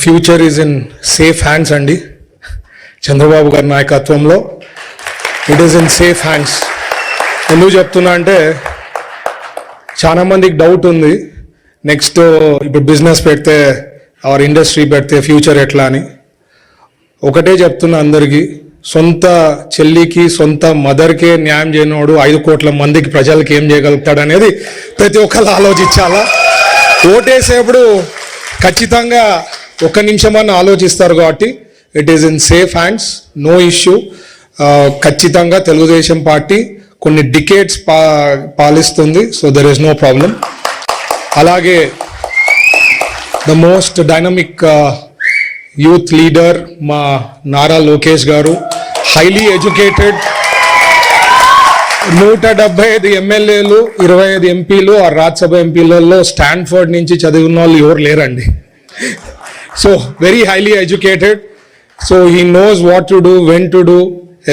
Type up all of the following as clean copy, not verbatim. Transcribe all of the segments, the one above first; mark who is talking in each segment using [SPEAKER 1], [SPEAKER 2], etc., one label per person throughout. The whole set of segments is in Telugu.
[SPEAKER 1] Future is in safe hands అండి. చంద్రబాబు గారి నాయకత్వంలో it is in safe hands. ఎందుకు చెప్తున్నా అంటే చాలా మందికి డౌట్ ఉంది, నెక్స్ట్ ఇప్పుడు బిజినెస్ పెడితే ఆర్ ఇండస్ట్రీ పెడితే ఫ్యూచర్ ఎట్లా అని. ఒకటే చెప్తున్నా అందరికీ, సొంత చెల్లికి సొంత మదర్కే న్యాయం చేయనోడు 5 కోట్ల మందికి ప్రజలకి ఏం చేయగలుగుతాడు అనేది ప్రతి ఒక్కరు ఆలోచించాలా. ఓటేసేప్పుడు ఖచ్చితంగా 1 నిమిషమన్నా ఆలోచిస్తారు కాబట్టి it is in safe hands, no issue. ఖచ్చితంగా తెలుగుదేశం పార్టీ కొన్ని డికేట్స్ పాలిస్తుంది, so there is no problem. అలాగే the most dynamic youth leader మా నారా లోకేష్ గారు, హైలీ ఎడ్యుకేటెడ్, 175 ఎమ్మెల్యేలు, 25 ఎంపీలు, ఆ రాజ్యసభ ఎంపీలలో స్టాన్ఫర్డ్ నుంచి చదివిన వాళ్ళు ఎవరు లేరండి. So very highly educated, so he knows what to do, when to do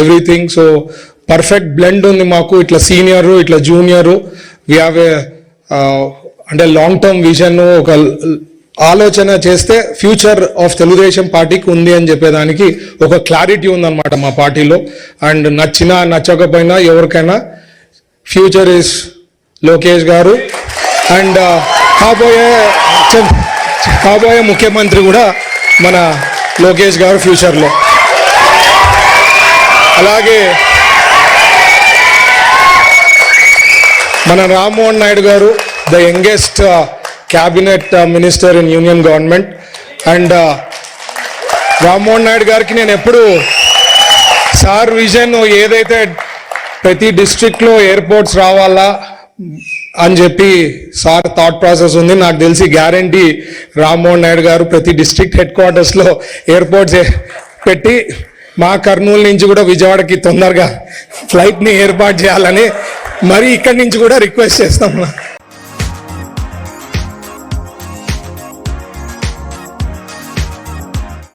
[SPEAKER 1] everything. So perfect blend ఉంది మాకు, ఇట్లా సీనియరు ఇట్లా జూనియరు. వీ హ్యావ్ ఏ అంటే లాంగ్ టర్మ్ విజన్, ఒక ఆలోచన చేస్తే ఫ్యూచర్ ఆఫ్ తెలుగుదేశం పార్టీకి ఉంది అని చెప్పేదానికి ఒక క్లారిటీ ఉందన్నమాట మా పార్టీలో. అండ్ నచ్చినా నచ్చకపోయినా ఎవరికైనా ఫ్యూచర్ ఇస్ లోకేష్ గారు. అండ్ కాబోయే ముఖ్యమంత్రి కూడా మన లోకేష్ గారు ఫ్యూచర్లో. అలాగే మన రామ్మోహన్ నాయుడు గారు, the youngest cabinet minister in union government. And Rammohan Naidu గారికి నేను ఎప్పుడు సార్ విజన్ ఏదైతే ప్రతి డిస్ట్రిక్ట్లో ఎయిర్పోర్ట్స్ రావాలా అని చెప్పి సార్ థాట్ ప్రాసెస్ ఉంది. నాకు తెలిసి గ్యారంటీ రామ్మోహన్ నాయుడు గారు ప్రతి డిస్ట్రిక్ట్ హెడ్ క్వార్టర్స్లో ఎయిర్పోర్ట్స్ పెట్టి మా కర్నూలు నుంచి కూడా విజయవాడకి తొందరగా ఫ్లైట్ని ఏర్పాటు చేయాలని మరి ఇక్కడి నుంచి కూడా రిక్వెస్ట్ చేస్తాం.